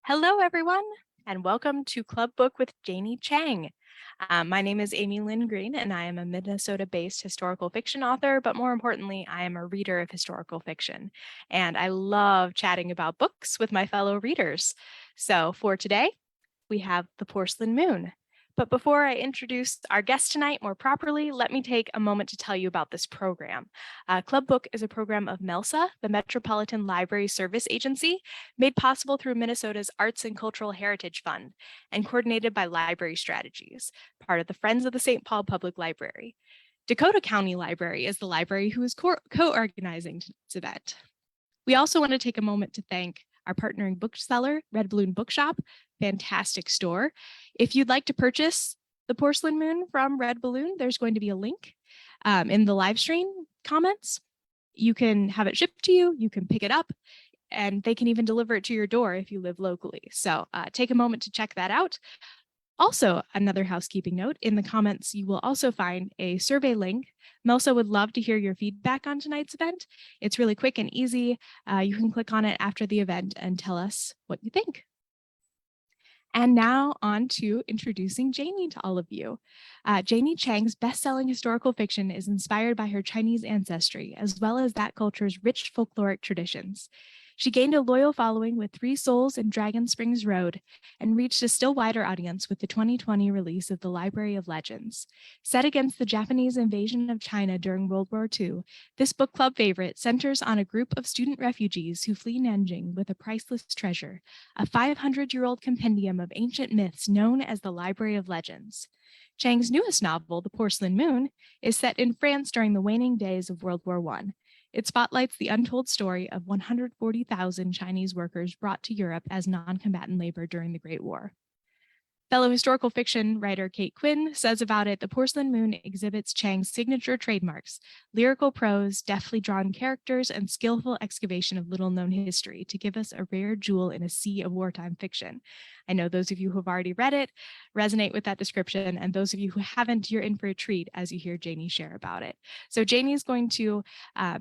Hello, everyone, and welcome to Club Book with Janie Chang. My name is Amy Lynn Green, and I am a Minnesota-based historical fiction author, but more importantly, I am a reader of historical fiction. And I love chatting about books with my fellow readers. So for today, we have The Porcelain Moon. But before I introduce our guest tonight more properly, let me take a moment to tell you about this program. Club Book is a program of MELSA, the Metropolitan Library Service Agency, made possible through Minnesota's Arts and Cultural Heritage Fund and coordinated by Library Strategies, part of the Friends of the St. Paul Public Library. Dakota County Library is the library who is co-organizing this event. We also want to take a moment to thank our partnering bookseller, Red Balloon Bookshop, fantastic store. If you'd like to purchase The Porcelain Moon from Red Balloon, there's going to be a link in the live stream comments. You can have it shipped to you, you can pick it up, and they can even deliver it to your door if you live locally. So take a moment to check that out. Also, another housekeeping note, in the comments, you will also find a survey link. Melsa would love to hear your feedback on tonight's event. It's really quick and easy. You can click on it after the event and tell us what you think. And now on to introducing Janie to all of you. Janie Chang's best-selling historical fiction is inspired by her Chinese ancestry, as well as that culture's rich folkloric traditions. She gained a loyal following with Three Souls and Dragon Springs Road and reached a still wider audience with the 2020 release of The Library of Legends. Set against the Japanese invasion of China during World War II, this book club favorite centers on a group of student refugees who flee Nanjing with a priceless treasure, a 500-year-old compendium of ancient myths known as the Library of Legends. Chang's newest novel, The Porcelain Moon, is set in France during the waning days of World War I. It spotlights the untold story of 140,000 Chinese workers brought to Europe as non-combatant labor during the Great War. Fellow historical fiction writer Kate Quinn says about it, The Porcelain Moon exhibits Chang's signature trademarks, lyrical prose, deftly drawn characters, and skillful excavation of little-known history to give us a rare jewel in a sea of wartime fiction. I know those of you who have already read it resonate with that description, and those of you who haven't, you're in for a treat as you hear Janie share about it. So Janie is going to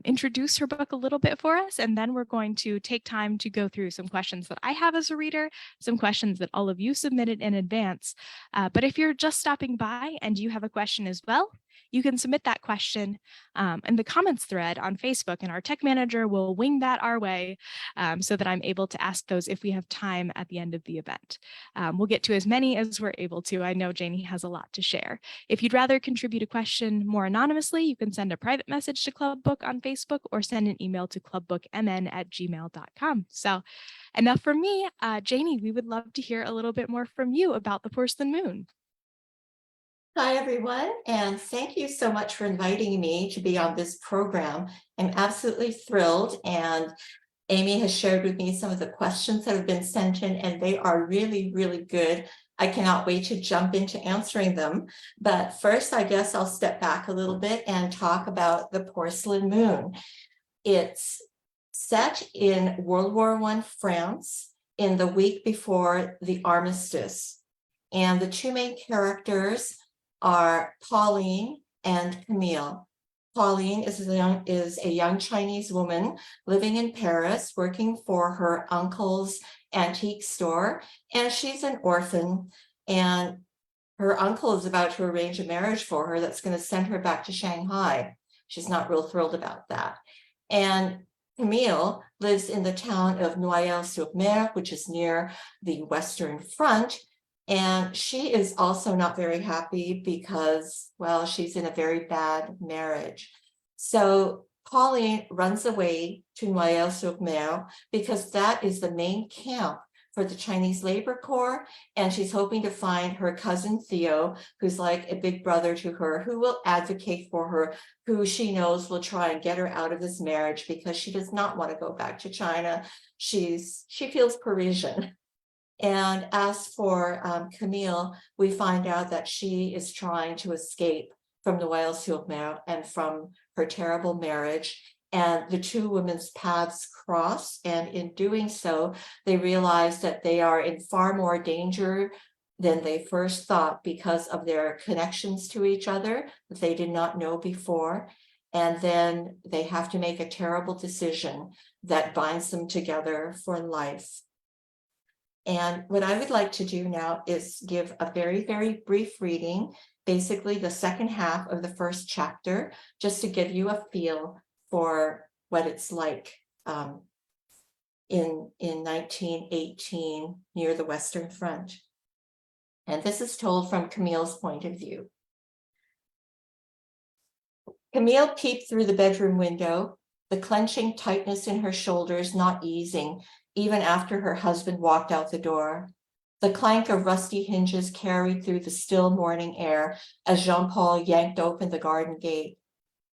introduce her book a little bit for us, and then we're going to take time to go through some questions that I have as a reader, some questions that all of you submitted in advance. But if you're just stopping by and you have a question as well, you can submit that question in the comments thread on Facebook, and our tech manager will wing that our way so that I'm able to ask those if we have time at the end of the event. We'll get to as many as we're able to. I know Janie has a lot to share. If you'd rather contribute a question more anonymously, you can send a private message to Club Book on Facebook or send an email to clubbookmn@gmail.com. So enough from me. Janie, we would love to hear a little bit more from you about The Porcelain Moon. Hi, everyone, and thank you so much for inviting me to be on this program. I'm absolutely thrilled, and Amy has shared with me some of the questions that have been sent in, and they are really, really good. I cannot wait to jump into answering them. But first, I guess I'll step back a little bit and talk about The Porcelain Moon. It's set in World War I France in the week before the armistice. And the two main characters are Pauline and Camille. Pauline is a young Chinese woman living in Paris, working for her uncle's antique store, and she's an orphan, and her uncle is about to arrange a marriage for her that's going to send her back to Shanghai. She's not real thrilled about that. And Camille lives in the town of Noyelles-sur-Mer, which is near the Western Front. And she is also not very happy because, well, she's in a very bad marriage. So Pauline runs away to Noyelles-sur-Mer because that is the main camp for the Chinese Labor Corps. And she's hoping to find her cousin Theo, who's like a big brother to her, who will advocate for her, who she knows will try and get her out of this marriage because she does not want to go back to China. She feels Parisian. And as for Camille, we find out that she is trying to escape from Noyelles-sur-Mer and from her terrible marriage. And the two women's paths cross. And in doing so, they realize that they are in far more danger than they first thought because of their connections to each other that they did not know before. And then they have to make a terrible decision that binds them together for life. And what I would like to do now is give a very, very brief reading, basically the second half of the first chapter, just to give you a feel for what it's like in 1918 near the Western Front. And this is told from Camille's point of view. Camille peeped through the bedroom window, the clenching tightness in her shoulders not easing even after her husband walked out the door. The clank of rusty hinges carried through the still morning air as Jean-Paul yanked open the garden gate.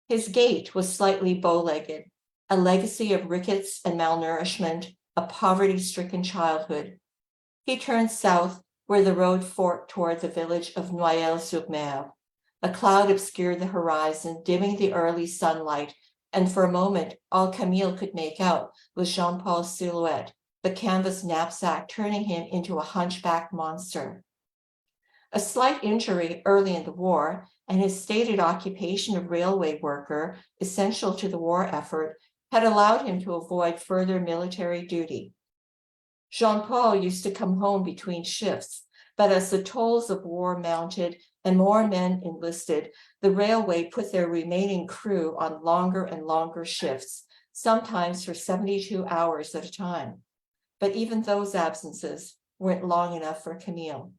His gait was slightly bow-legged, a legacy of rickets and malnourishment, a poverty-stricken childhood. He turned south where the road forked toward the village of Noyelles-sur-Mer. A cloud obscured the horizon, dimming the early sunlight, and for a moment, all Camille could make out was Jean-Paul's silhouette, the canvas knapsack turning him into a hunchbacked monster. A slight injury early in the war and his stated occupation of railway worker, essential to the war effort, had allowed him to avoid further military duty. Jean-Paul used to come home between shifts, but as the tolls of war mounted and more men enlisted, the railway put their remaining crew on longer and longer shifts, sometimes for 72 hours at a time. But even those absences weren't long enough for Camille.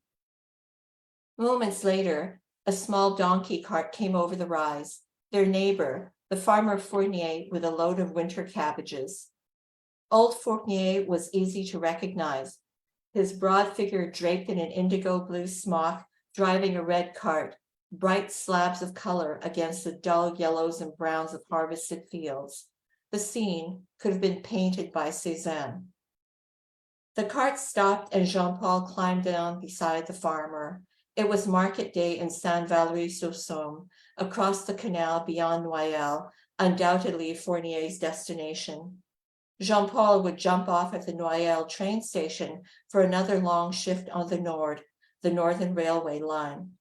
Moments later, a small donkey cart came over the rise, their neighbor, the farmer Fournier, with a load of winter cabbages. Old Fournier was easy to recognize, his broad figure draped in an indigo blue smock, driving a red cart, bright slabs of color against the dull yellows and browns of harvested fields. The scene could have been painted by Cézanne. The cart stopped and Jean-Paul climbed down beside the farmer. It was market day in Saint-Valery-sur-Somme, across the canal beyond Noyelles, undoubtedly Fournier's destination. Jean-Paul would jump off at the Noyelles train station for another long shift on the Nord, the Northern Railway line.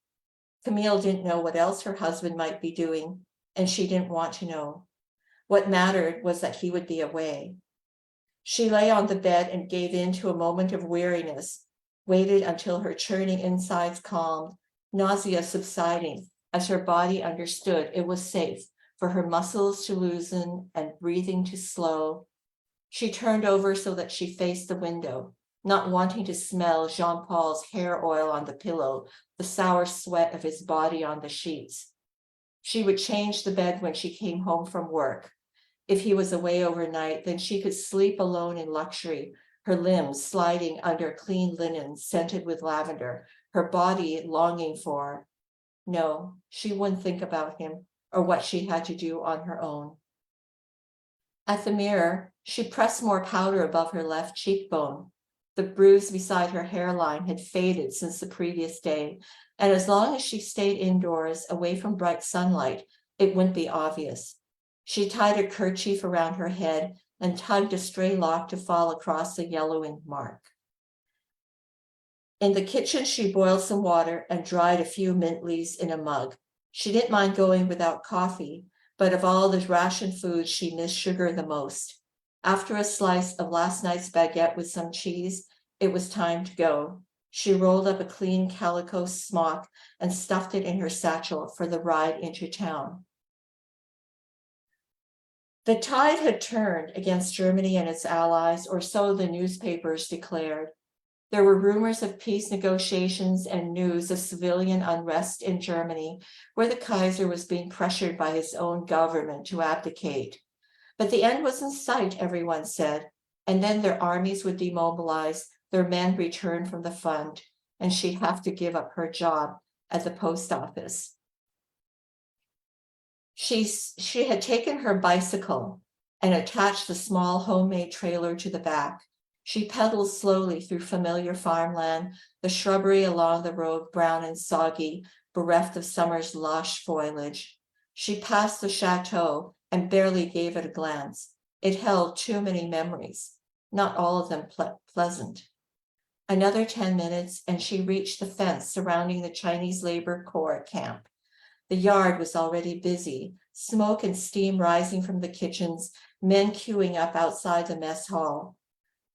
Camille didn't know what else her husband might be doing, and she didn't want to know. What mattered was that he would be away. She lay on the bed and gave in to a moment of weariness, waited until her churning insides calmed, nausea subsiding as her body understood it was safe for her muscles to loosen and breathing to slow. She turned over so that she faced the window, not wanting to smell Jean-Paul's hair oil on the pillow, the sour sweat of his body on the sheets. She would change the bed when she came home from work. If he was away overnight, then she could sleep alone in luxury, her limbs sliding under clean linen scented with lavender, her body longing for. No, she wouldn't think about him or what she had to do on her own. At the mirror, she pressed more powder above her left cheekbone. The bruise beside her hairline had faded since the previous day, and as long as she stayed indoors, away from bright sunlight, it wouldn't be obvious. She tied a kerchief around her head and tugged a stray lock to fall across the yellowing mark. In the kitchen, she boiled some water and dried a few mint leaves in a mug. She didn't mind going without coffee, but of all the ration foods, she missed sugar the most. After a slice of last night's baguette with some cheese, it was time to go. She rolled up a clean calico smock and stuffed it in her satchel for the ride into town. The tide had turned against Germany and its allies, or so the newspapers declared. There were rumors of peace negotiations and news of civilian unrest in Germany, where the Kaiser was being pressured by his own government to abdicate. But the end was in sight, everyone said, and then their armies would demobilize, their men return from the front, and she'd have to give up her job at the post office. She had taken her bicycle and attached the small homemade trailer to the back. She pedaled slowly through familiar farmland, the shrubbery along the road brown and soggy, bereft of summer's lush foliage. She passed the chateau and barely gave it a glance. It held too many memories, not all of them pleasant. Another 10 minutes and she reached the fence surrounding the Chinese Labor Corps camp. The yard was already busy, smoke and steam rising from the kitchens, men queuing up outside the mess hall.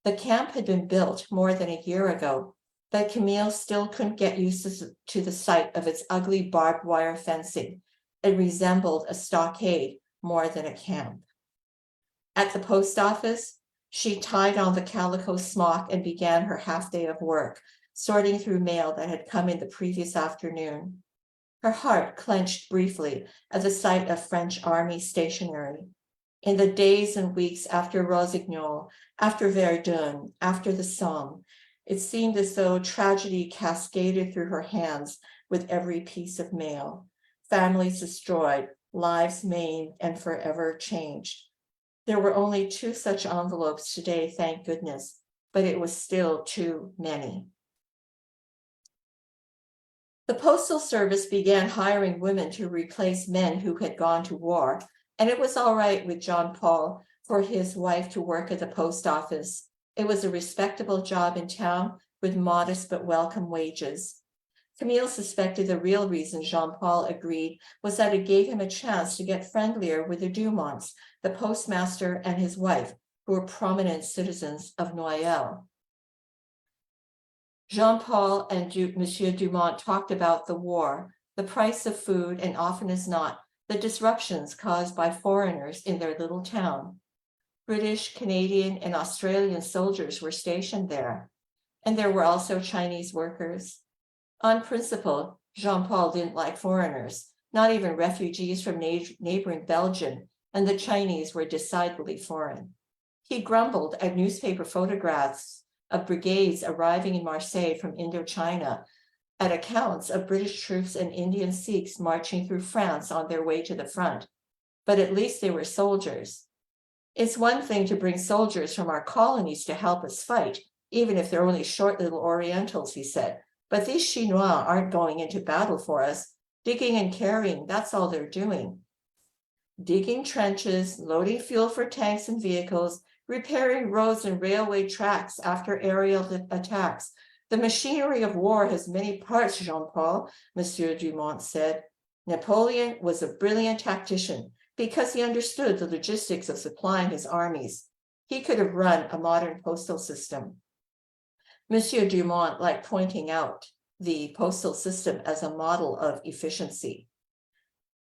The camp had been built more than a year ago, but Camille still couldn't get used to the sight of its ugly barbed wire fencing. It resembled a stockade more than a camp. At the post office, she tied on the calico smock and began her half day of work, sorting through mail that had come in the previous afternoon. Her heart clenched briefly at the sight of French army stationery. In the days and weeks after Rossignol, after Verdun, after the Somme, it seemed as though tragedy cascaded through her hands with every piece of mail. Families destroyed, lives maimed and forever changed. There were only 2 such envelopes today, thank goodness, but it was still too many. The Postal Service began hiring women to replace men who had gone to war, and it was all right with Jean Paul for his wife to work at the post office. It was a respectable job in town with modest but welcome wages. Camille suspected the real reason Jean Paul agreed was that it gave him a chance to get friendlier with the Dumonts, the postmaster and his wife, who were prominent citizens of Noyelles. Jean-Paul and Monsieur Dumont talked about the war, the price of food, and often as not, the disruptions caused by foreigners in their little town. British, Canadian, and Australian soldiers were stationed there, and there were also Chinese workers. On principle, Jean-Paul didn't like foreigners, not even refugees from neighboring Belgium, and the Chinese were decidedly foreign. He grumbled at newspaper photographs of brigades arriving in Marseille from Indochina, at accounts of British troops and Indian Sikhs marching through France on their way to the front. But at least they were soldiers. It's one thing to bring soldiers from our colonies to help us fight, even if they're only short little Orientals, he said. But these Chinois aren't going into battle for us. Digging and carrying, that's all they're doing. Digging trenches, loading fuel for tanks and vehicles, repairing roads and railway tracks after aerial attacks. The machinery of war has many parts, Jean-Paul, Monsieur Dumont said. Napoleon was a brilliant tactician because he understood the logistics of supplying his armies. He could have run a modern postal system. Monsieur Dumont liked pointing out the postal system as a model of efficiency.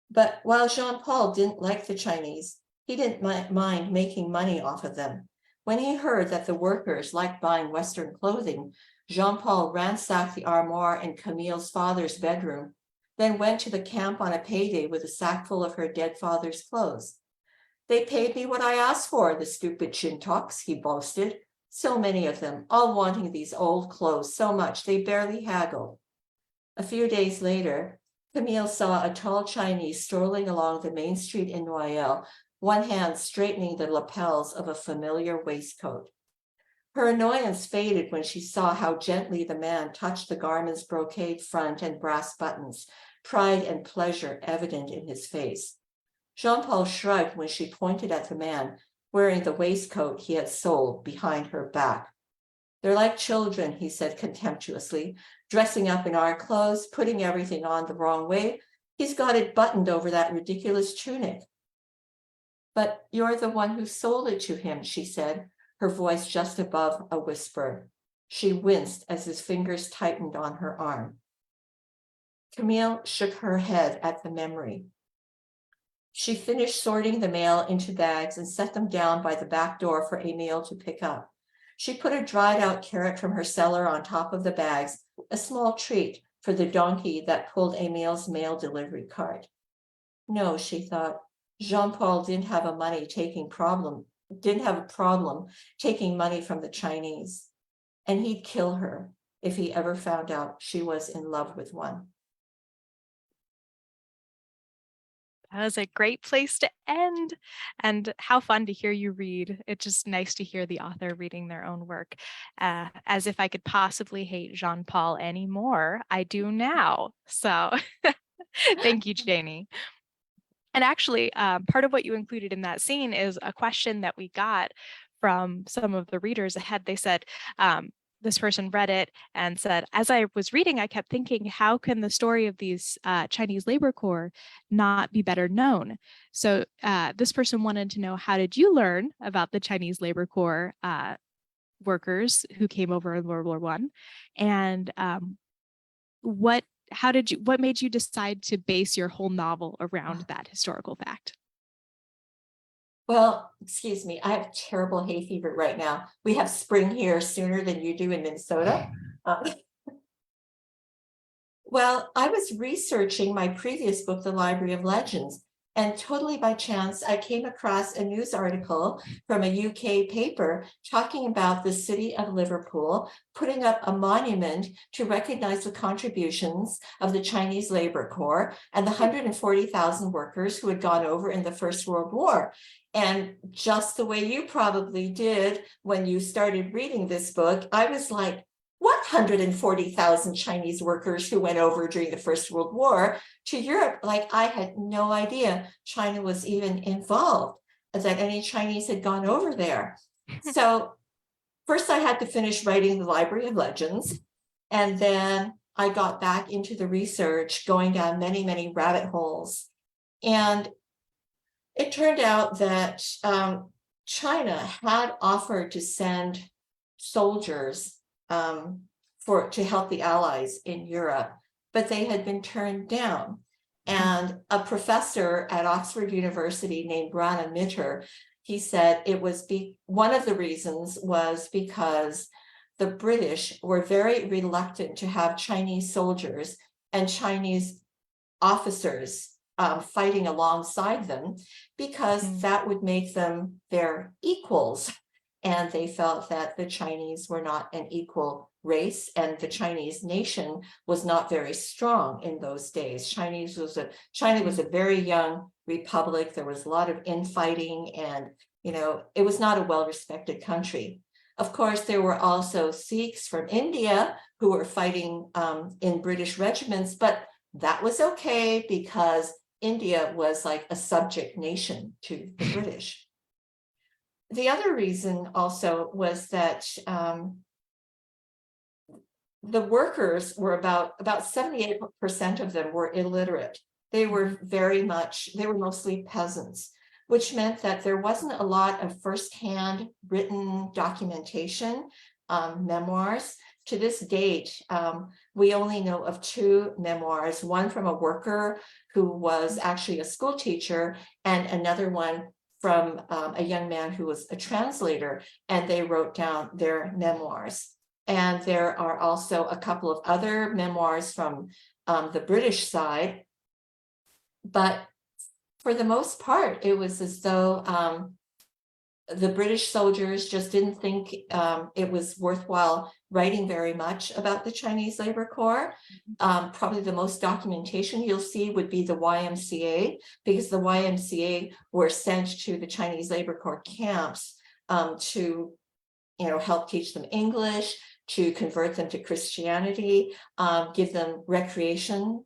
But while Jean-Paul didn't like the Chinese, he didn't mind making money off of them. When he heard that the workers liked buying Western clothing, Jean-Paul ransacked the armoire in Camille's father's bedroom, then went to the camp on a payday with a sack full of her dead father's clothes. They paid me what I asked for, the stupid Chintoks, he boasted. So many of them, all wanting these old clothes so much they barely haggled. A few days later, Camille saw a tall Chinese strolling along the main street in Noyelles, one hand straightening the lapels of a familiar waistcoat. Her annoyance faded when she saw how gently the man touched the garment's brocade front and brass buttons, pride and pleasure evident in his face. Jean-Paul shrugged when she pointed at the man wearing the waistcoat he had sold behind her back. They're like children, he said contemptuously, dressing up in our clothes, putting everything on the wrong way. He's got it buttoned over that ridiculous tunic. But you're the one who sold it to him, she said, her voice just above a whisper. She winced as his fingers tightened on her arm. Camille shook her head at the memory. She finished sorting the mail into bags and set them down by the back door for Emile to pick up. She put a dried out carrot from her cellar on top of the bags, a small treat for the donkey that pulled Emile's mail delivery cart. No, she thought, Jean-Paul didn't have a problem taking money from the Chinese, and he'd kill her if he ever found out she was in love with one. That was a great place to end. And how fun to hear you read. It's just nice to hear the author reading their own work. As if I could possibly hate Jean Paul anymore, I do now. So thank you, Janie. And actually, part of what you included in that scene is a question that we got from some of the readers ahead. They said, this person read it and said, as I was reading, I kept thinking, how can the story of these Chinese labor corps not be better known? So this person wanted to know, how did you learn about the Chinese labor corps workers who came over in World War One, and what made you decide to base your whole novel around that historical fact? Well, excuse me, I have terrible hay fever right now. We have spring here sooner than you do in Minnesota. Well, I was researching my previous book, The Library of Legends, and totally by chance, I came across a news article from a UK paper talking about the city of Liverpool putting up a monument to recognize the contributions of the Chinese Labor Corps and the 140,000 workers who had gone over in the First World War. And just the way you probably did when you started reading this book, I was like, what 140,000 Chinese workers who went over during the First World War to Europe? Like, I had no idea China was even involved, that any Chinese had gone over there. So first I had to finish writing the Library of Legends. And then I got back into the research, going down many, many rabbit holes. And it turned out that China had offered to send soldiers to help the Allies in Europe, but they had been turned down. And a professor at Oxford University named Brana Mitter, he said it was one of the reasons was because the British were very reluctant to have Chinese soldiers and Chinese officers fighting alongside them, because that would make them their equals. And they felt that the Chinese were not an equal race, and the Chinese nation was not very strong in those days. China was a very young republic. There was a lot of infighting, and it was not a well-respected country. Of course, there were also Sikhs from India who were fighting in British regiments, but that was okay because India was like a subject nation to the British. The other reason also was that the workers were about 78% of them were illiterate. They were mostly peasants, which meant that there wasn't a lot of firsthand written documentation, memoirs. To this date, we only know of 2 memoirs, one from a worker who was actually a school teacher, and another one from a young man who was a translator, and they wrote down their memoirs. And there are also a couple of other memoirs from the British side, but for the most part, it was as though the British soldiers just didn't think it was worthwhile writing very much about the Chinese Labor Corps. Probably the most documentation you'll see would be the YMCA, because the YMCA were sent to the Chinese Labor Corps camps to help teach them English, to convert them to Christianity, give them recreation,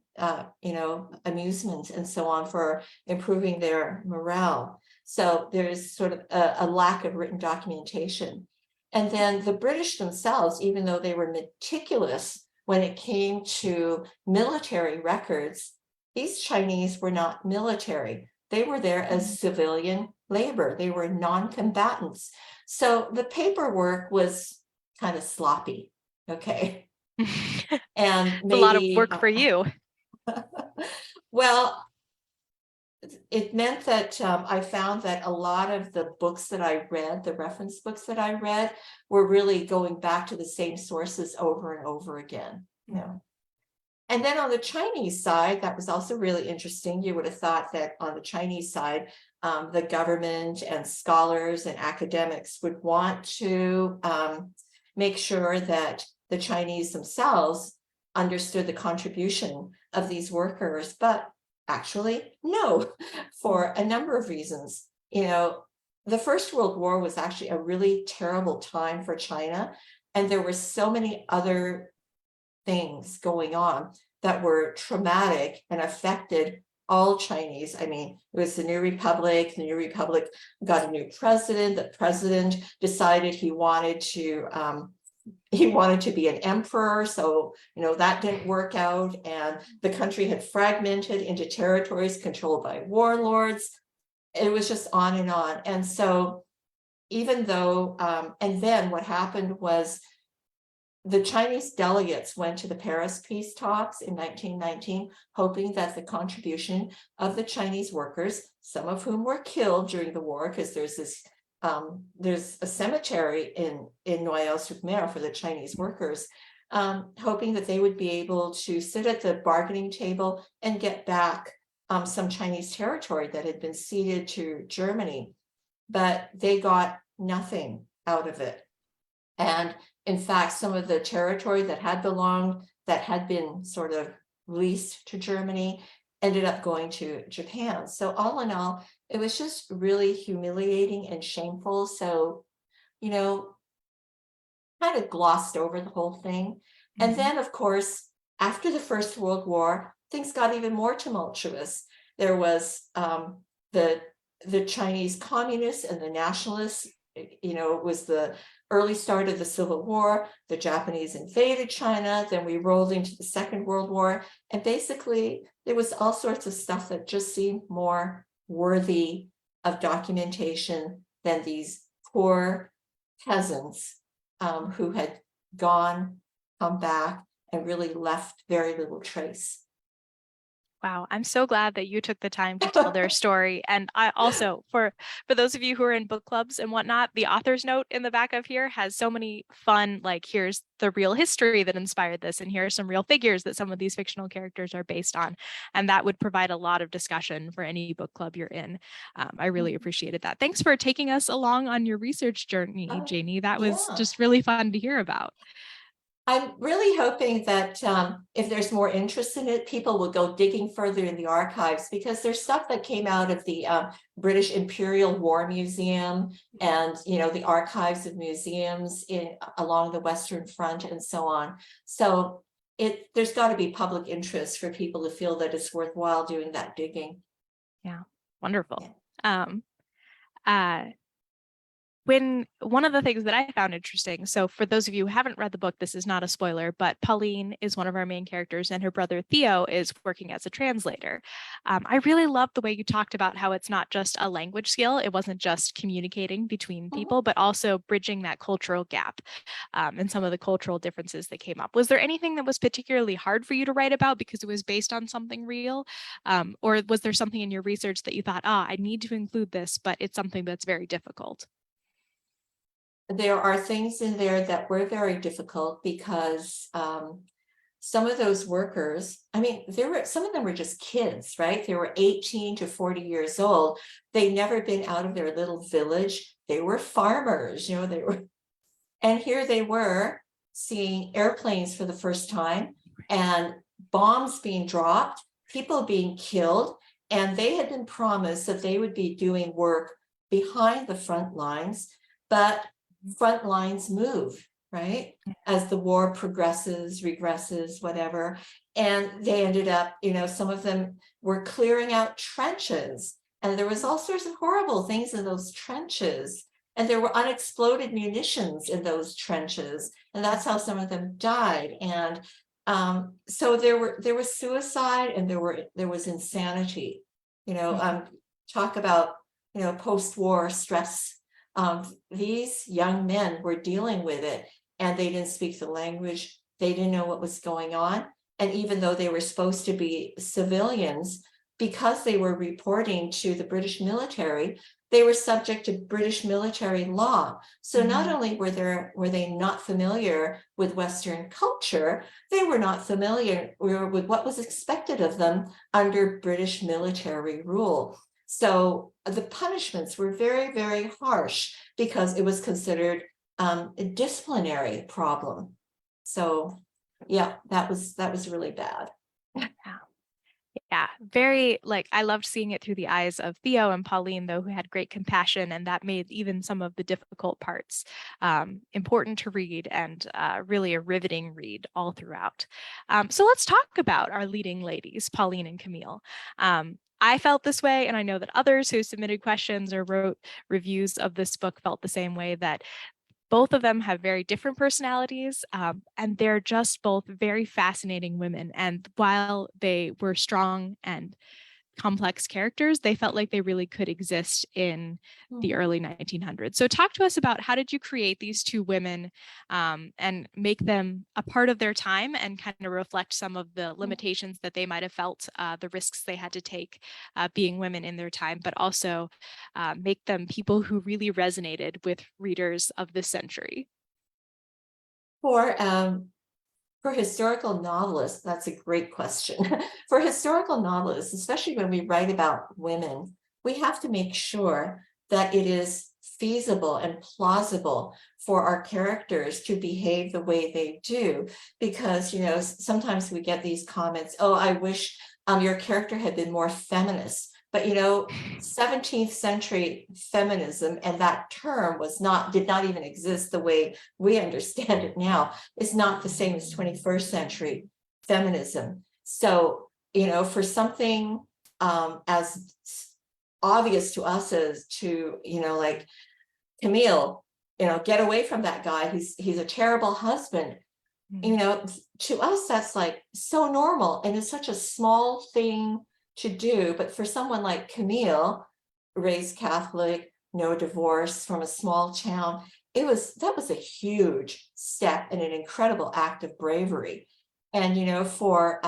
amusements and so on, for improving their morale. So there's sort of a lack of written documentation. And then the British themselves, even though they were meticulous when it came to military records, these Chinese were not military. They were there as civilian labor. They were non-combatants. So the paperwork was kind of sloppy, okay? And It's a lot of maybe work for you. well, it meant that I found that a lot of the books that I read, the reference books that I read, were really going back to the same sources over and over again. And then on the Chinese side, that was also really interesting. You would have thought that on the Chinese side, the government and scholars and academics would want to make sure that the Chinese themselves understood the contribution of these workers, but actually, no, for a number of reasons. The First World War was actually a really terrible time for China, and there were so many other things going on that were traumatic and affected all Chinese. I mean, it was the New Republic. The New Republic got a new president. The president decided he wanted to be an emperor, so that didn't work out, and the country had fragmented into territories controlled by warlords. It was just on, and so even though, and then what happened was the Chinese delegates went to the Paris peace talks in 1919, hoping that the contribution of the Chinese workers, some of whom were killed during the war, because there's a cemetery in Noyelles-sur-Mer for the Chinese workers, hoping that they would be able to sit at the bargaining table and get back some Chinese territory that had been ceded to Germany, but they got nothing out of it. And in fact, some of the territory that had been sort of leased to Germany ended up going to Japan. So all in all, it was just really humiliating and shameful. So, kind of glossed over the whole thing. And then, of course, after the First World War, things got even more tumultuous. There was the Chinese communists and the nationalists. It was the early start of the Civil War. The Japanese invaded China. Then we rolled into the Second World War. And basically, there was all sorts of stuff that just seemed more worthy of documentation than these poor peasants who had come back, and really left very little trace. Wow, I'm so glad that you took the time to tell their story. And I also, for those of you who are in book clubs and whatnot, the author's note in the back of here has so many fun, like, here's the real history that inspired this, and here are some real figures that some of these fictional characters are based on. And that would provide a lot of discussion for any book club you're in. I really appreciated that. Thanks for taking us along on your research journey, Janie. That was just really fun to hear about. I'm really hoping that if there's more interest in it, people will go digging further in the archives, because there's stuff that came out of the British Imperial War Museum and the archives of museums along the Western Front and so on. So there's got to be public interest for people to feel that it's worthwhile doing that digging. Yeah, wonderful. Yeah. When one of the things that I found interesting, so for those of you who haven't read the book, this is not a spoiler, but Pauline is one of our main characters and her brother Theo is working as a translator. I really loved the way you talked about how it's not just a language skill. It wasn't just communicating between people, but also bridging that cultural gap and some of the cultural differences that came up. Was there anything that was particularly hard for you to write about because it was based on something real? Or was there something in your research that you thought, I need to include this, but it's something that's very difficult? There are things in there that were very difficult because some of those workers, some of them were just kids, right? They were 18 to 40 years old. They'd never been out of their little village. They were farmers, and here they were seeing airplanes for the first time and bombs being dropped, people being killed, and they had been promised that they would be doing work behind the front lines, but front lines move, right? As the war progresses, regresses, whatever. And they ended up, some of them were clearing out trenches, and there was all sorts of horrible things in those trenches. And there were unexploded munitions in those trenches. And that's how some of them died. And so there was suicide, and there was insanity, talk about, post-war stress. These young men were dealing with it, and they didn't speak the language. They didn't know what was going on. And even though they were supposed to be civilians, because they were reporting to the British military, they were subject to British military law. So not only were they not familiar with Western culture, they were not familiar with what was expected of them under British military rule. So the punishments were very, very harsh because it was considered a disciplinary problem. So yeah, that was really bad. Yeah, very, I loved seeing it through the eyes of Theo and Pauline, though, who had great compassion, and that made even some of the difficult parts important to read, and really a riveting read all throughout. So let's talk about our leading ladies, Pauline and Camille. I felt this way, and I know that others who submitted questions or wrote reviews of this book felt the same way, that both of them have very different personalities, and they're just both very fascinating women. And while they were strong and complex characters, they felt like they really could exist in the Mhm. early 1900s. So talk to us about, how did you create these two women and make them a part of their time and kind of reflect some of the limitations that they might have felt, the risks they had to take being women in their time, but also make them people who really resonated with readers of this century? For For historical novelists, that's a great question. For historical novelists, especially when we write about women, we have to make sure that it is feasible and plausible for our characters to behave the way they do. Because, sometimes we get these comments, oh, I wish your character had been more feminist. But, 17th century feminism, and that term did not even exist the way we understand it now. Is not the same as 21st century feminism. So, for something as obvious to us as to, like Camille, get away from that guy. He's a terrible husband. To us, that's like so normal. And it's such a small thing to do. But for someone like Camille, raised Catholic, no divorce, from a small town, that was a huge step and an incredible act of bravery. And for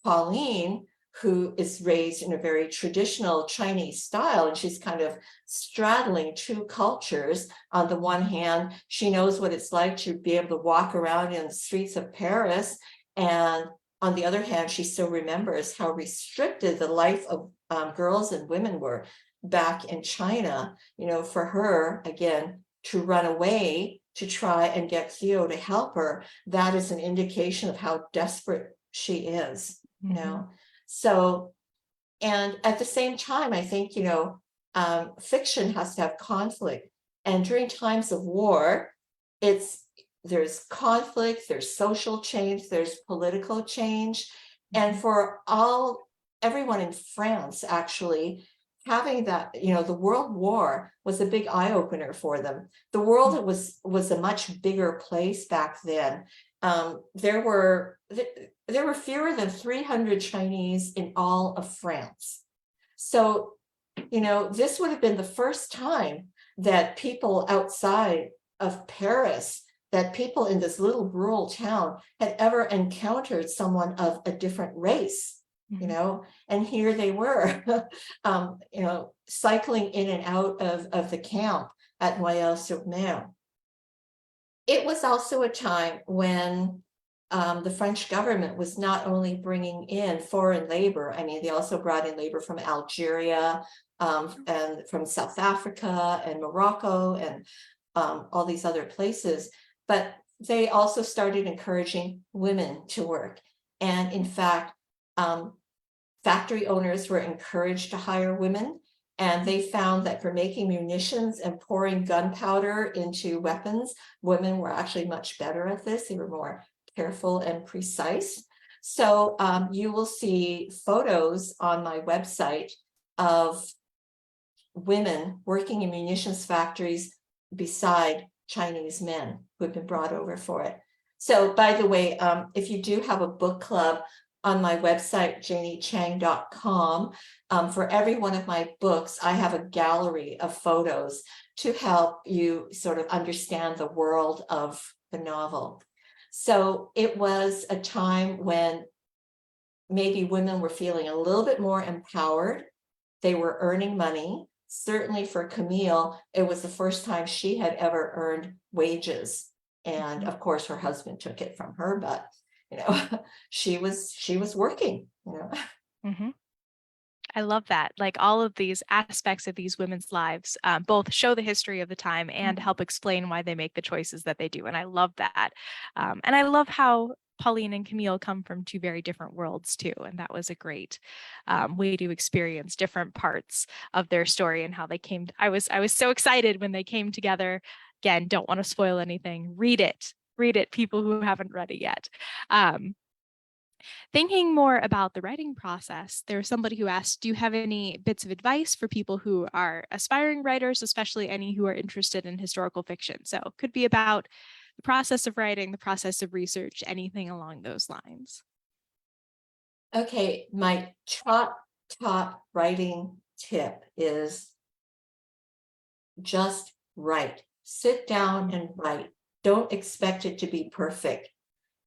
Pauline, who is raised in a very traditional Chinese style, and she's kind of straddling two cultures. On the one hand, she knows what it's like to be able to walk around in the streets of Paris, and on the other hand, she still remembers how restricted the life of girls and women were back in China. For her, again, to run away to try and get Theo to help her, that is an indication of how desperate she is. So, and at the same time, I think, fiction has to have conflict. And during times of war, there's conflict, there's social change, there's political change. And for everyone in France, actually, having that, the World War was a big eye opener for them. The world was a much bigger place back then. There were fewer than 300 Chinese in all of France. So, this would have been the first time that people outside of Paris, that people in this little rural town had ever encountered someone of a different race. And here they were, cycling in and out of the camp at Noyelles-sur-Mer. It was also a time when the French government was not only bringing in foreign labor, I mean, they also brought in labor from Algeria and from South Africa and Morocco and all these other places, but they also started encouraging women to work. And in fact, factory owners were encouraged to hire women, and they found that for making munitions and pouring gunpowder into weapons, women were actually much better at this. They were more careful and precise. So you will see photos on my website of women working in munitions factories beside Chinese men who have been brought over for it. So, by the way, if you do have a book club on my website, janiechang.com, for every one of my books, I have a gallery of photos to help you sort of understand the world of the novel. So it was a time when maybe women were feeling a little bit more empowered. They were earning money. Certainly for Camille, it was the first time she had ever earned wages. And of course, her husband took it from her, but she was working. I love that. Like, all of these aspects of these women's lives both show the history of the time and help explain why they make the choices that they do. And I love that. And I love how Pauline and Camille come from two very different worlds too. And that was a great way to experience different parts of their story and how they came. I was so excited when they came together. Again, don't want to spoil anything. Read it, people who haven't read it yet. Thinking more about the writing process, there's somebody who asked, do you have any bits of advice for people who are aspiring writers, especially any who are interested in historical fiction? So it could be about the process of writing, the process of research, anything along those lines. Okay, my top top writing tip is just write. Sit down and write. Don't expect it to be perfect,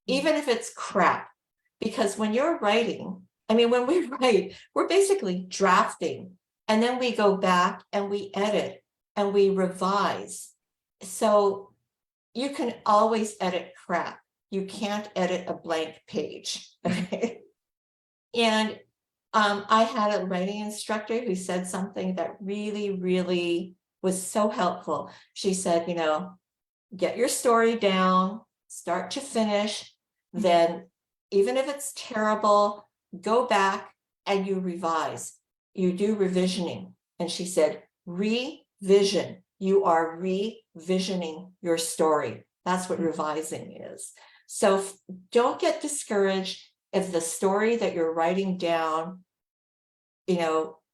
even if it's crap. Because when you're writing, I mean, when we write, we're basically drafting, and then we go back and we edit and we revise. So you can always edit crap. You can't edit a blank page. Okay. And I had a writing instructor who said something that really, really was so helpful. She said, get your story down, start to finish, then even if it's terrible, go back and you revise. You do revisioning. And she said, revision. You are revisioning your story. That's what revising is. So don't get discouraged if the story that you're writing down,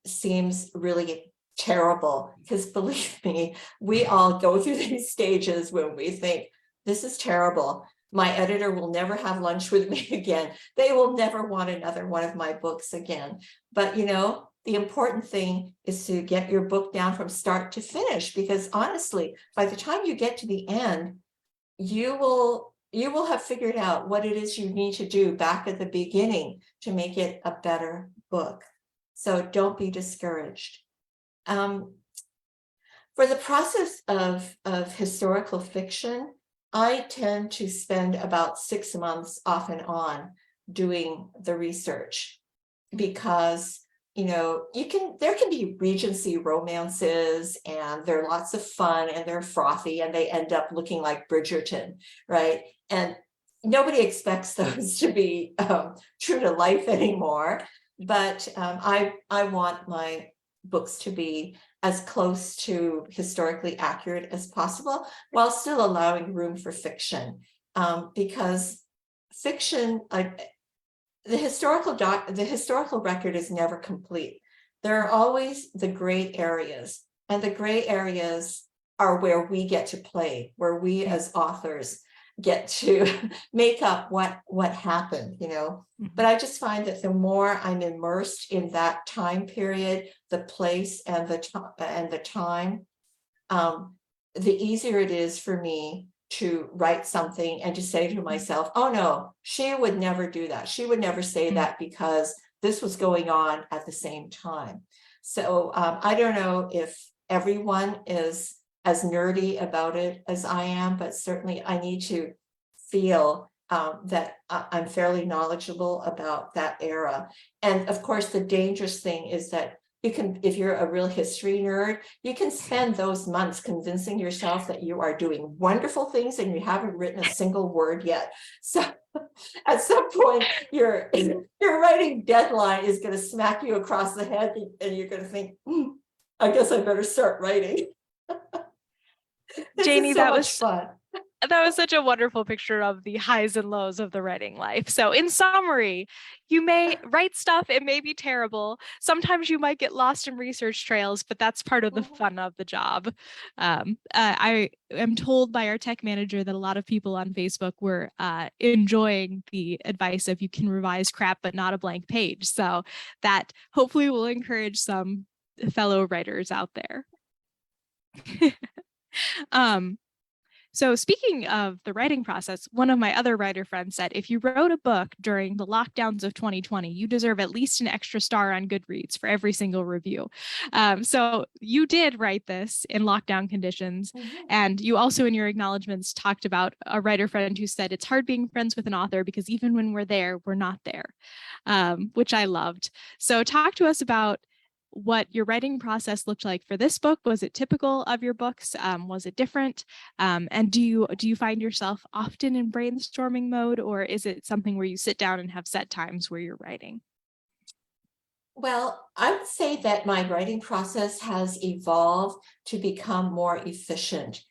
seems really terrible, because believe me, we all go through these stages when we think, this is terrible. My editor will never have lunch with me again. They will never want another one of my books again. But the important thing is to get your book down from start to finish, because honestly, by the time you get to the end, you will have figured out what it is you need to do back at the beginning to make it a better book. So don't be discouraged. For the process of historical fiction, I tend to spend about 6 months off and on doing the research, because there can be Regency romances, and they're lots of fun and they're frothy and they end up looking like Bridgerton, right? And nobody expects those to be true to life anymore. But I want my books to be as close to historically accurate as possible, while still allowing room for fiction, because fiction, the historical record is never complete. There are always the gray areas, and the gray areas are where we get to play, where we as authors get to make up what happened, But I just find that the more I'm immersed in that time period, the place and the time, the easier it is for me to write something and to say to myself, oh no, she would never do that. She would never say that, because this was going on at the same time. So I don't know if everyone is as nerdy about it as I am, but certainly I need to feel that I'm fairly knowledgeable about that era. And of course, the dangerous thing is that if you're a real history nerd, you can spend those months convincing yourself that you are doing wonderful things and you haven't written a single word yet. So at some point, your writing deadline is going to smack you across the head, and you're going to think, I guess I better start writing. Janie, that was fun. That was such a wonderful picture of the highs and lows of the writing life. So in summary, you may write stuff, it may be terrible. Sometimes you might get lost in research trails, but that's part of the fun of the job. I am told by our tech manager that a lot of people on Facebook were enjoying the advice of you can revise crap, but not a blank page. So that hopefully will encourage some fellow writers out there. So speaking of the writing process, one of my other writer friends said, if you wrote a book during the lockdowns of 2020, you deserve at least an extra star on Goodreads for every single review. So you did write this in lockdown conditions. And you also in your acknowledgements talked about a writer friend who said, it's hard being friends with an author because even when we're there, we're not there, which I loved. So talk to us about what your writing process looked like for this book. Was it typical of your books? Was it different? And do you find yourself often in brainstorming mode, or is it something where you sit down and have set times where you're writing? Well, I would say that my writing process has evolved to become more efficient.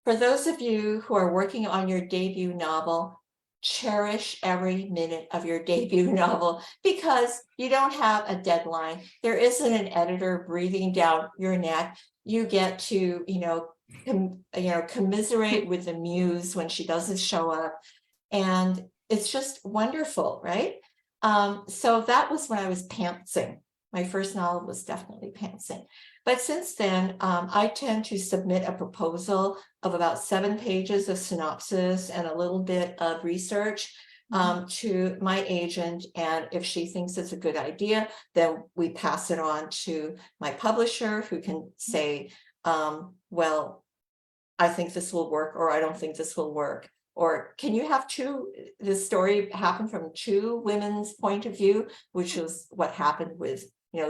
For those of you who are working on your debut novel, cherish every minute of your debut novel, because you don't have a deadline. There isn't an editor breathing down your neck. You get to, commiserate with the muse when she doesn't show up. And it's just wonderful, right? So that was when I was pantsing. My first novel was definitely pantsing. But since then, I tend to submit a proposal of about 7 pages of synopsis and a little bit of research to my agent. And if she thinks it's a good idea, then we pass it on to my publisher, who can say, well, I think this will work, or I don't think this will work. Or can you have this story happen from 2 women's point of view, which was what happened with,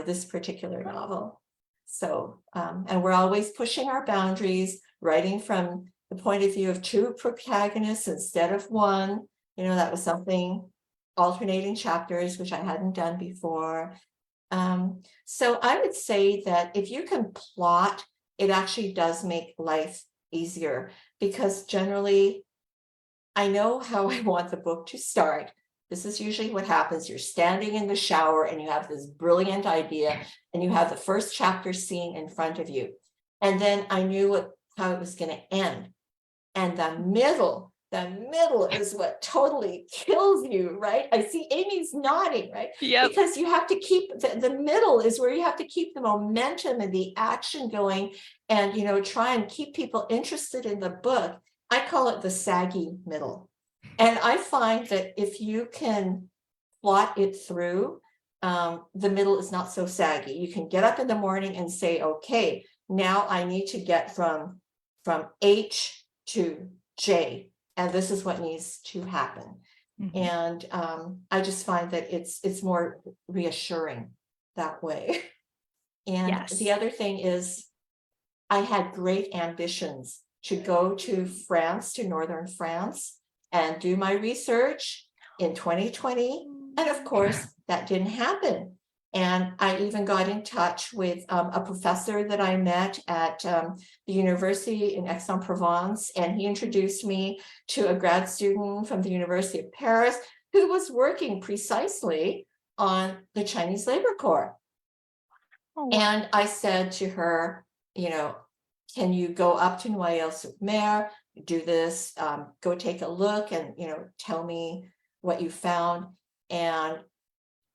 this particular novel. So, and we're always pushing our boundaries, writing from the point of view of 2 protagonists instead of 1. That was something, alternating chapters, which I hadn't done before. So I would say that if you can plot, it actually does make life easier, because generally I know how I want the book to start. This is usually what happens. You're standing in the shower and you have this brilliant idea and you have the first chapter scene in front of you. And then I knew how it was going to end. And the middle is what totally kills you, right? I see Amy's nodding, right? Yep. Because you have to keep, the middle is where you have to keep the momentum and the action going and, try and keep people interested in the book. I call it the saggy middle. And I find that if you can plot it through, the middle is not so saggy. You can get up in the morning and say, okay, now I need to get from H to J, and this is what needs to happen. Mm-hmm. And I just find that it's more reassuring that way. And Yes. the other thing is, I had great ambitions to go to France, to northern France, and do my research in 2020. And of course, that didn't happen. And I even got in touch with a professor that I met at the university in Aix-en-Provence, and he introduced me to a grad student from the University of Paris who was working precisely on the Chinese Labor Corps. Oh, wow. And I said to her, can you go up to Noyelles-sur-Mer, do this, go take a look and, tell me what you found. And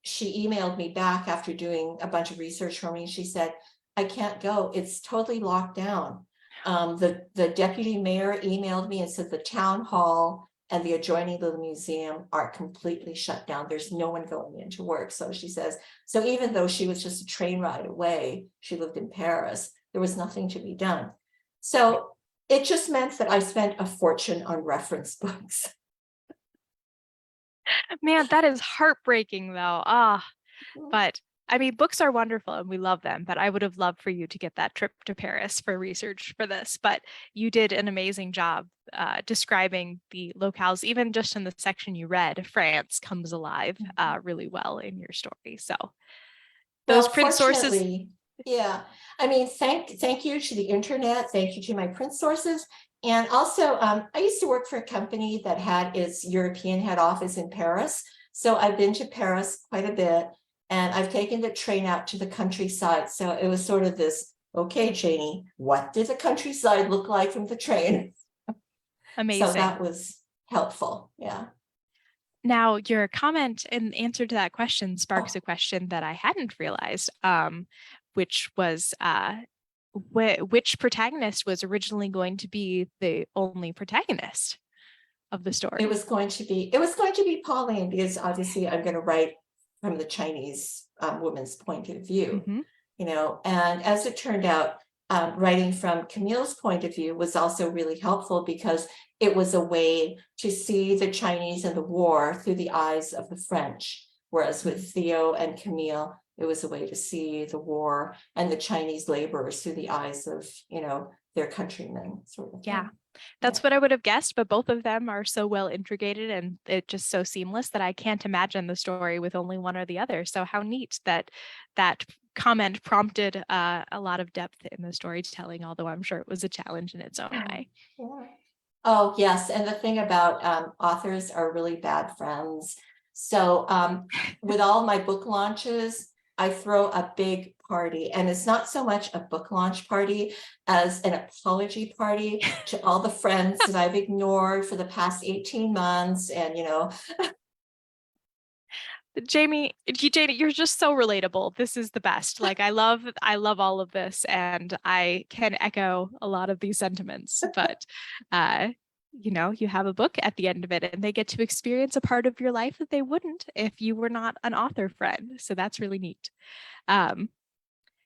she emailed me back after doing a bunch of research for me. She said, I can't go. It's totally locked down. The deputy mayor emailed me and said the town hall and the adjoining little museum are completely shut down. There's no one going into work. So she says, so even though she was just a train ride away, she lived in Paris, there was nothing to be done. So it just meant that I spent a fortune on reference books. Man, that is heartbreaking though. But I mean, books are wonderful and we love them, but I would have loved for you to get that trip to Paris for research for this. But you did an amazing job describing the locales, even just in the section you read. France comes alive really well in your story. So those print sources. Yeah. I mean, thank you to the internet. Thank you to my print sources. And also, I used to work for a company that had its European head office in Paris. So I've been to Paris quite a bit, and I've taken the train out to the countryside. So it was sort of this, okay, Janie, what did the countryside look like from the train? Amazing. So that was helpful. Yeah. Now, your comment in answer to that question sparks a question that I hadn't realized, which was which protagonist was originally going to be the only protagonist of the story? It was going to be Pauline, because obviously I'm going to write from the Chinese woman's point of view, and as it turned out, writing from Camille's point of view was also really helpful, because it was a way to see the Chinese and the war through the eyes of the French. Whereas with Theo and Camille, it was a way to see the war and the Chinese laborers through the eyes of, their countrymen, sort of thing. Yeah, that's what I would have guessed, but both of them are so well integrated and it's just so seamless that I can't imagine the story with only one or the other. So how neat that comment prompted a lot of depth in the storytelling, although I'm sure it was a challenge in its own way. Yeah. Oh, yes. And the thing about authors are really bad friends. So with all my book launches, I throw a big party, and it's not so much a book launch party as an apology party to all the friends that I've ignored for the past 18 months. And, Janie, you're just so relatable. This is the best. Like I love all of this, and I can echo a lot of these sentiments. But uh, you have a book at the end of it, and they get to experience a part of your life that they wouldn't if you were not an author friend. So that's really neat. Um,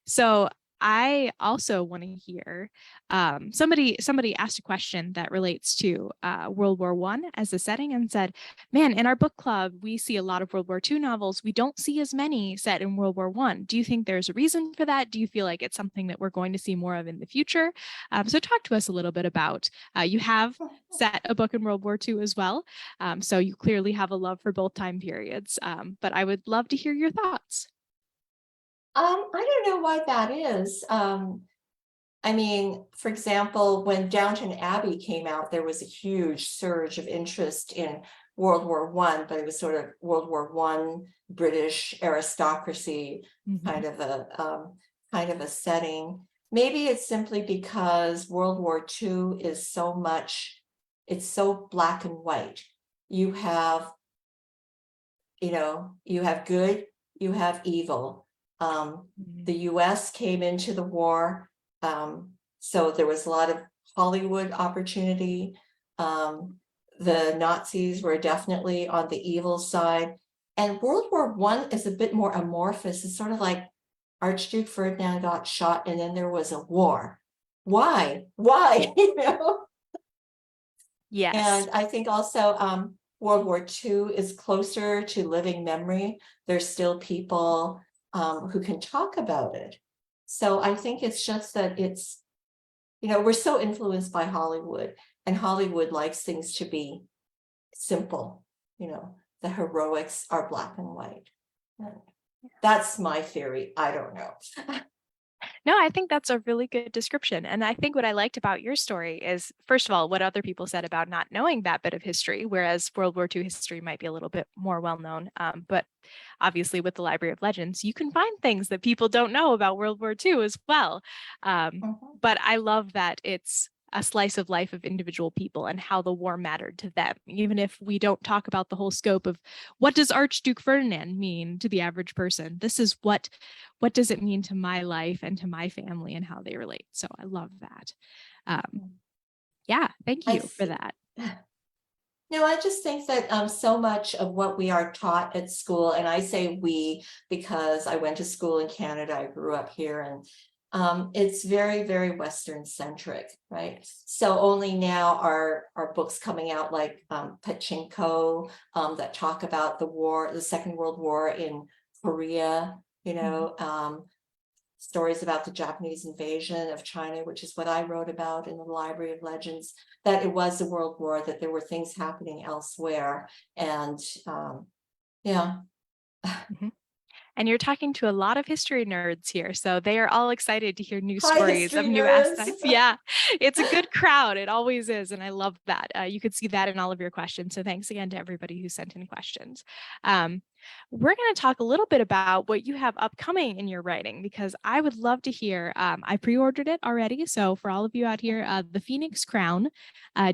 so I also want to hear somebody asked a question that relates to World War I as a setting and said, man, in our book club, we see a lot of World War II novels. We don't see as many set in World War I. Do you think there's a reason for that? Do you feel like it's something that we're going to see more of in the future? So talk to us a little bit about, you have set a book in World War II as well. So you clearly have a love for both time periods, but I would love to hear your thoughts. I don't know why that is. I mean, for example, when Downton Abbey came out, there was a huge surge of interest in World War One, but it was sort of World War One British aristocracy kind of a setting. Maybe it's simply because World War II is so much, it's so black and white. You have, you have good, you have evil. The US came into the war, so there was a lot of Hollywood opportunity. The Nazis were definitely on the evil side. And World War I is a bit more amorphous. It's sort of like Archduke Ferdinand got shot and then there was a war. Why? Why? Yes. And I think also World War II is closer to living memory. There's still people who can talk about it. So I think it's just that it's, we're so influenced by Hollywood, and Hollywood likes things to be simple. The heroics are black and white. And that's my theory. I don't know. No, I think that's a really good description. And I think what I liked about your story is, first of all, what other people said about not knowing that bit of history, whereas World War II history might be a little bit more well known. But obviously, with the Library of Legends, you can find things that people don't know about World War II as well. But I love that it's a slice of life of individual people and how the war mattered to them, even if we don't talk about the whole scope of what does Archduke Ferdinand mean to the average person. This is what does it mean to my life and to my family and how they relate. So I love that. Yeah, thank you for that. No, I just think that so much of what we are taught at school, and I say we because I went to school in Canada, I grew up here, and it's very, very Western centric, right? So only now are books coming out like Pachinko that talk about the Second World War in Korea, stories about the Japanese invasion of China, which is what I wrote about in the Library of Legends, that it was a world war, that there were things happening elsewhere. And yeah. And you're talking to a lot of history nerds here, so they are all excited to hear new Hi, stories of new nerds. aspects. Yeah, it's a good crowd. It always is, and I love that. You could see that in all of your questions. So thanks again to everybody who sent in questions. We're going to talk a little bit about what you have upcoming in your writing, because I would love to hear. I pre-ordered it already, so for all of you out here, The Phoenix Crown,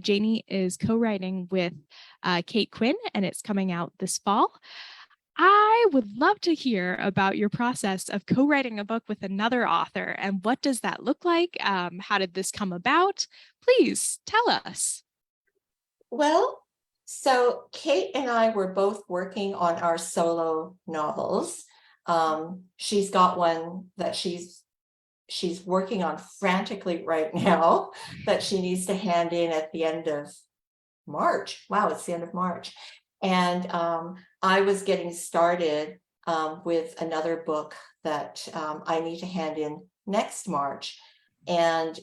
Janie is co-writing with Kate Quinn, and it's coming out this fall. I would love to hear about your process of co-writing a book with another author, and what does that look like? How did this come about? Please tell us. Well, so Kate and I were both working on our solo novels. She's got one that she's working on frantically right now that she needs to hand in at the end of March. Wow, it's the end of March. And I was getting started with another book that I need to hand in next March. And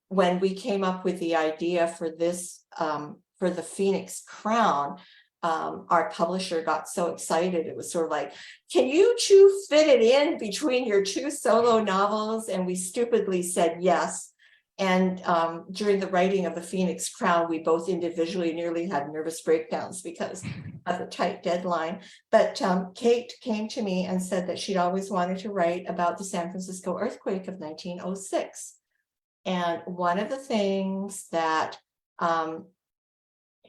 when we came up with the idea for this, for the Phoenix Crown, our publisher got so excited. It was sort of like, can you two fit it in between your two solo novels? And we stupidly said yes. And during the writing of the Phoenix Crown, we both individually nearly had nervous breakdowns because of the tight deadline. But Kate came to me and said that she'd always wanted to write about the San Francisco earthquake of 1906. And one of the things that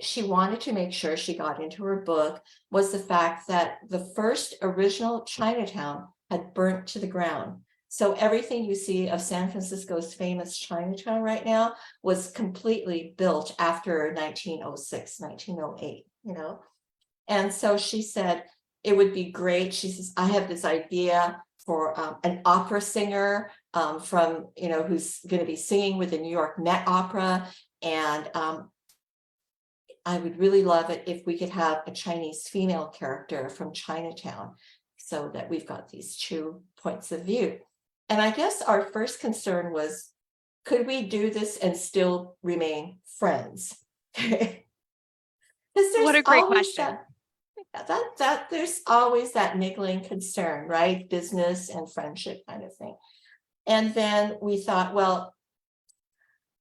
she wanted to make sure she got into her book was the fact that the first original Chinatown had burnt to the ground. So everything you see of San Francisco's famous Chinatown right now was completely built after 1906, 1908, you know? And so she said, it would be great. She says, I have this idea for an opera singer from, who's going to be singing with the New York Met Opera. And I would really love it if we could have a Chinese female character from Chinatown so that we've got these two points of view. And I guess our first concern was, could we do this and still remain friends? Because What there's a great always question. that there's always that niggling concern, right? Business and friendship kind of thing. And then we thought, well,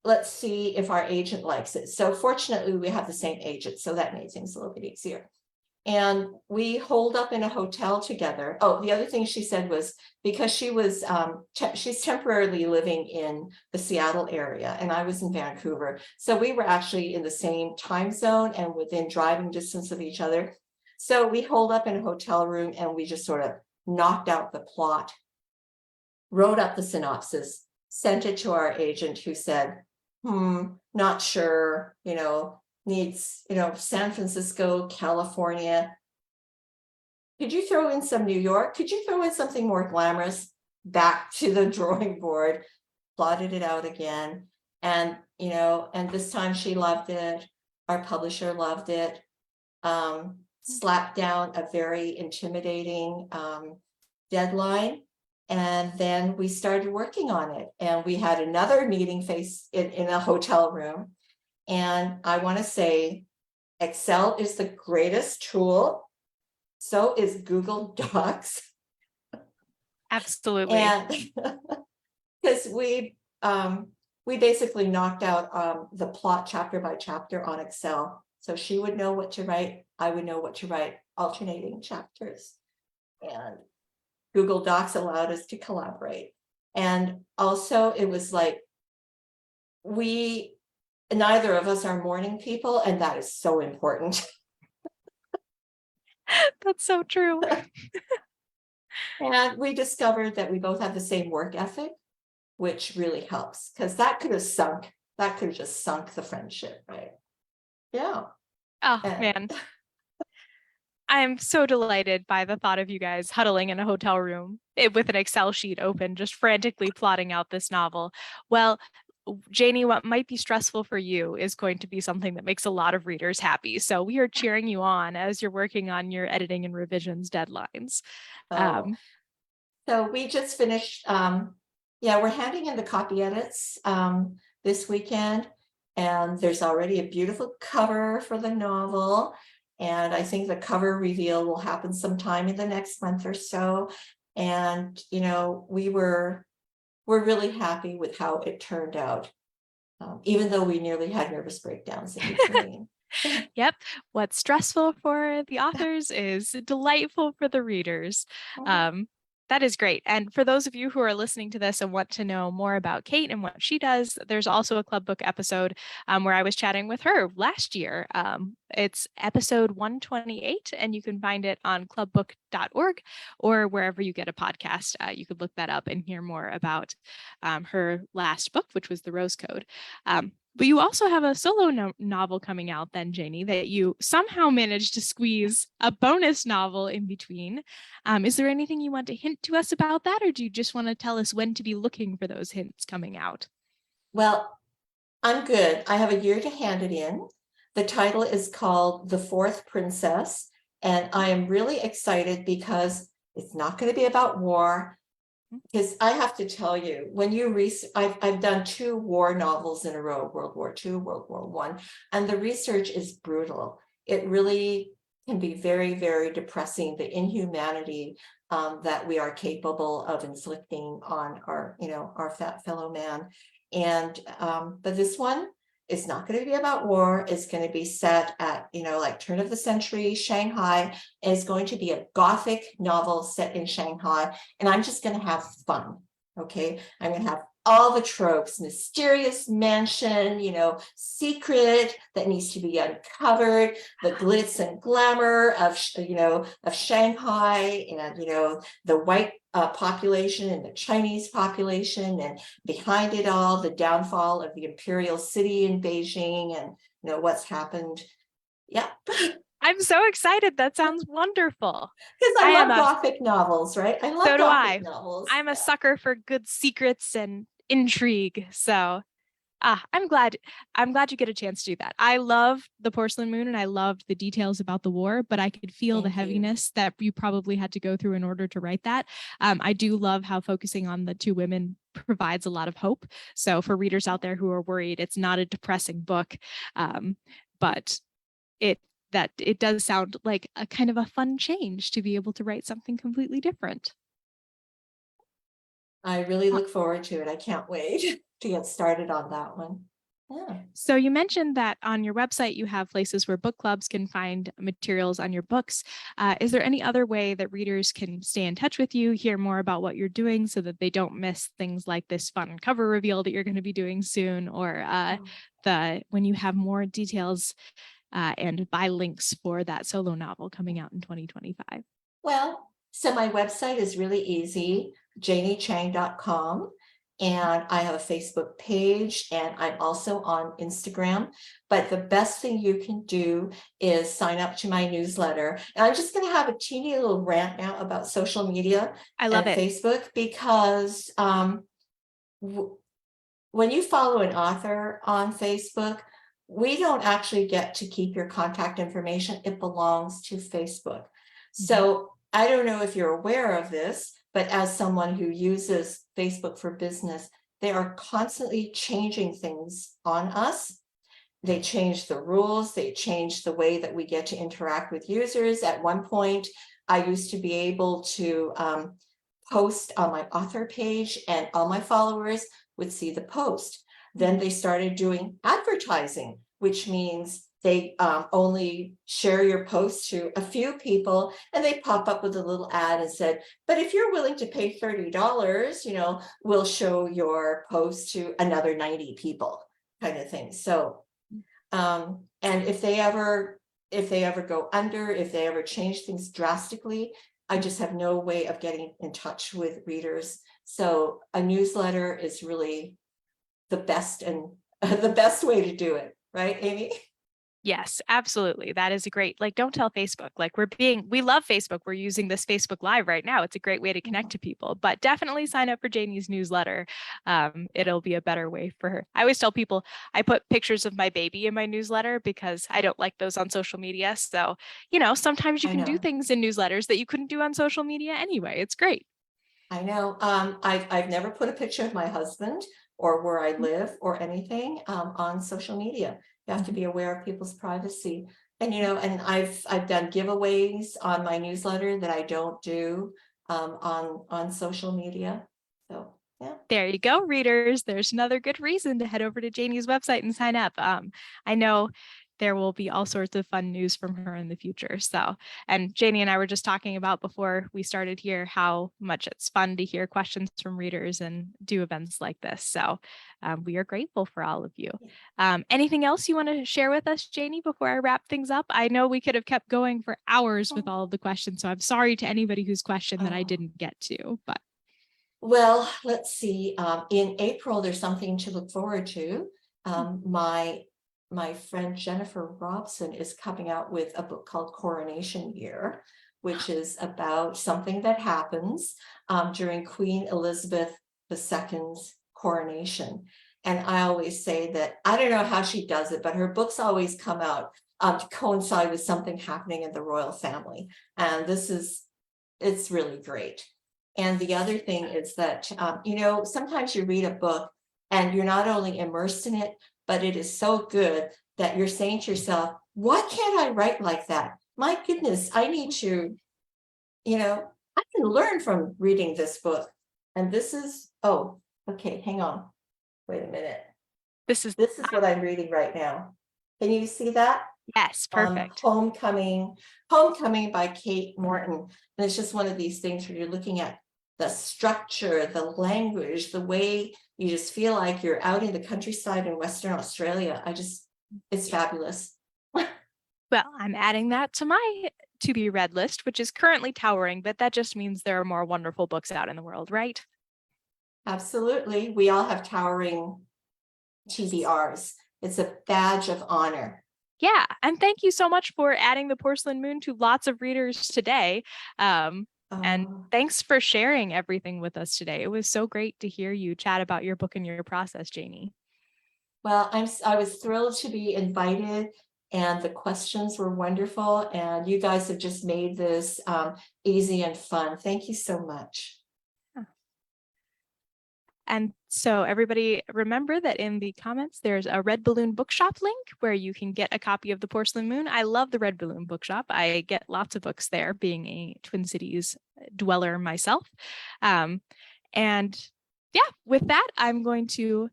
let's see if our agent likes it. So fortunately, we have the same agent, so that made things a little bit easier. And we holed up in a hotel together. Oh, the other thing she said was, because she was she's temporarily living in the Seattle area and I was in Vancouver, so we were actually in the same time zone and within driving distance of each other. So we holed up in a hotel room and we just sort of knocked out the plot, wrote up the synopsis, sent it to our agent, who said, not sure, needs, San Francisco, California. Could you throw in some New York? Could you throw in something more glamorous? Back to the drawing board, plotted it out again. And, and this time she loved it. Our publisher loved it. Slapped down a very intimidating deadline. And then we started working on it. And we had another meeting face in a hotel room. And I want to say, Excel is the greatest tool. So is Google Docs. Absolutely. And because we basically knocked out the plot chapter by chapter on Excel. So she would know what to write. I would know what to write, alternating chapters. And Google Docs allowed us to collaborate. And also it was like, neither of us are morning people, and that is so important. That's so true. And we discovered that we both have the same work ethic, which really helps, because that could have just sunk the friendship, right? Yeah. Oh, man. I'm so delighted by the thought of you guys huddling in a hotel room with an Excel sheet open, just frantically plotting out this novel. Well, Janie, what might be stressful for you is going to be something that makes a lot of readers happy. So we are cheering you on as you're working on your editing and revisions deadlines. So we just finished, we're handing in the copy edits this weekend, and there's already a beautiful cover for the novel. And I think the cover reveal will happen sometime in the next month or so. And, we're really happy with how it turned out, even though we nearly had nervous breakdowns in between. Yep. What's stressful for the authors is delightful for the readers. That is great. And for those of you who are listening to this and want to know more about Kate and what she does, there's also a Club Book episode where I was chatting with her last year. It's episode 128, and you can find it on clubbook.org or wherever you get a podcast. You could look that up and hear more about her last book, which was The Rose Code. But you also have a solo novel coming out then, Janie, that you somehow managed to squeeze a bonus novel in between. Is there anything you want to hint to us about that, or do you just want to tell us when to be looking for those hints coming out? Well, I'm good. I have a year to hand it in. The title is called The Fourth Princess, and I am really excited because it's not going to be about war. Because I have to tell you, when you I've done 2 war novels in a row, World War II, World War I, and the research is brutal. It really can be very, very depressing, the inhumanity that we are capable of inflicting on our, our fellow man. And but this one is not going to be about war. It's going to be set at, like turn of the century Shanghai. And it's going to be a Gothic novel set in Shanghai. And I'm just going to have fun. Okay. I'm going to have all the tropes: mysterious mansion, secret that needs to be uncovered, the glitz and glamour of, of Shanghai, and, the white population and the Chinese population, and behind it all, the downfall of the imperial city in Beijing, and, what's happened. Yeah. I'm so excited. That sounds wonderful. Because I love Gothic novels, right? I love Gothic novels. I'm a sucker for good secrets and intrigue. So I'm glad you get a chance to do that. I love the Porcelain Moon and I loved the details about the war, but I could feel the heaviness that you probably had to go through in order to write that. I do love how focusing on the two women provides a lot of hope. So for readers out there who are worried, it's not a depressing book, but it does sound like a kind of a fun change to be able to write something completely different. I really look forward to it. I can't wait to get started on that one. Yeah. So you mentioned that on your website, you have places where book clubs can find materials on your books. Is there any other way that readers can stay in touch with you, hear more about what you're doing so that they don't miss things like this fun cover reveal that you're going to be doing soon, or when you have more details and buy links for that solo novel coming out in 2025? Well, so my website is really easy, janiechang.com. And I have a Facebook page, and I'm also on Instagram. But the best thing you can do is sign up to my newsletter. And I'm just going to have a teeny little rant now about social media. I love it. Facebook, because when you follow an author on Facebook, we don't actually get to keep your contact information. It belongs to Facebook. So I don't know if you're aware of this, but as someone who uses Facebook for business, they are constantly changing things on us. They change the rules. They change the way that we get to interact with users. At one point, I used to be able to post on my author page, and all my followers would see the post. Then they started doing advertising, which means they only share your post to a few people, and they pop up with a little ad and said, but if you're willing to pay $30, we'll show your post to another 90 people, kind of thing. So, and if they ever go under, if they ever change things drastically, I just have no way of getting in touch with readers. So a newsletter is really the best and the best way to do it, right, Amy? Yes, absolutely. That is a great, don't tell Facebook, we love Facebook. We're using this Facebook Live right now. It's a great way to connect to people, but definitely sign up for Janie's newsletter. It'll be a better way for her. I always tell people I put pictures of my baby in my newsletter because I don't like those on social media. So, sometimes you can do things in newsletters that you couldn't do on social media anyway. It's great. I know. I've never put a picture of my husband or where I live or anything on social media. You have to be aware of people's privacy. And, and I've done giveaways on my newsletter that I don't do on social media. So, yeah. There you go, readers. There's another good reason to head over to Janie's website and sign up. I know there will be all sorts of fun news from her in the future. So, and Janie and I were just talking about before we started here how much it's fun to hear questions from readers and do events like this. So we are grateful for all of you. Anything else you want to share with us, Janie, before I wrap things up? I know we could have kept going for hours with all of the questions, so I'm sorry to anybody whose question that I didn't get to, but. Well, let's see. In April, there's something to look forward to. My friend Jennifer Robson is coming out with a book called Coronation Year, which is about something that happens during Queen Elizabeth II's coronation. And I always say that I don't know how she does it, but her books always come out to coincide with something happening in the royal family. And it's really great. And the other thing is that, sometimes you read a book and you're not only immersed in it, but it is so good that you're saying to yourself, why can't I write like that? My goodness, I need to, I can learn from reading this book. And this is, okay, hang on. Wait a minute. This is what I'm reading right now. Can you see that? Yes, perfect. Homecoming by Kate Morton. And it's just one of these things where you're looking at the structure, the language, the way you just feel like you're out in the countryside in Western Australia. It's fabulous. Well, I'm adding that to my to be read list, which is currently towering, but that just means there are more wonderful books out in the world, right? Absolutely. We all have towering TBRs. It's a badge of honor. Yeah, and thank you so much for adding the Porcelain Moon to lots of readers today. And thanks for sharing everything with us today. It was so great to hear you chat about your book and your process, Janie. Well, I was thrilled to be invited, and the questions were wonderful, and you guys have just made this easy and fun. Thank you so much. And so everybody remember that in the comments, there's a Red Balloon Bookshop link where you can get a copy of The Porcelain Moon. I love the Red Balloon Bookshop. I get lots of books there, being a Twin Cities dweller myself. And yeah, with that, I'm going to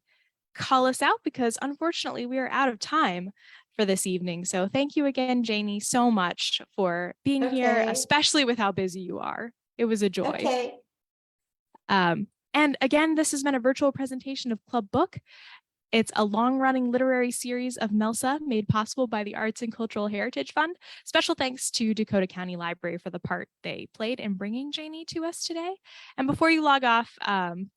call us out because unfortunately we are out of time for this evening. So thank you again, Janie, so much for being here, especially with how busy you are. It was a joy. Okay. And again, this has been a virtual presentation of Club Book. It's a long-running literary series of MELSA made possible by the Arts and Cultural Heritage Fund. Special thanks to Dakota County Library for the part they played in bringing Janie to us today. And before you log off,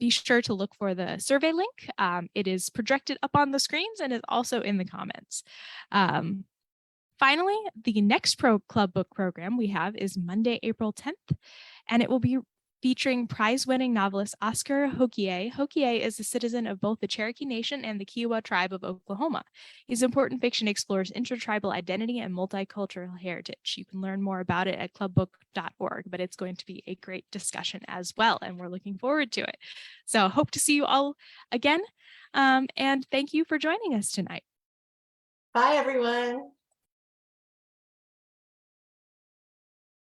be sure to look for the survey link. It is projected up on the screens and is also in the comments. Finally, the next Club Book program we have is Monday, April 10th, and it will be featuring prize-winning novelist Oscar Hokie. Hokie is a citizen of both the Cherokee Nation and the Kiowa tribe of Oklahoma. His important fiction explores intertribal identity and multicultural heritage. You can learn more about it at clubbook.org, but it's going to be a great discussion as well, and we're looking forward to it. So hope to see you all again, and thank you for joining us tonight. Bye, everyone.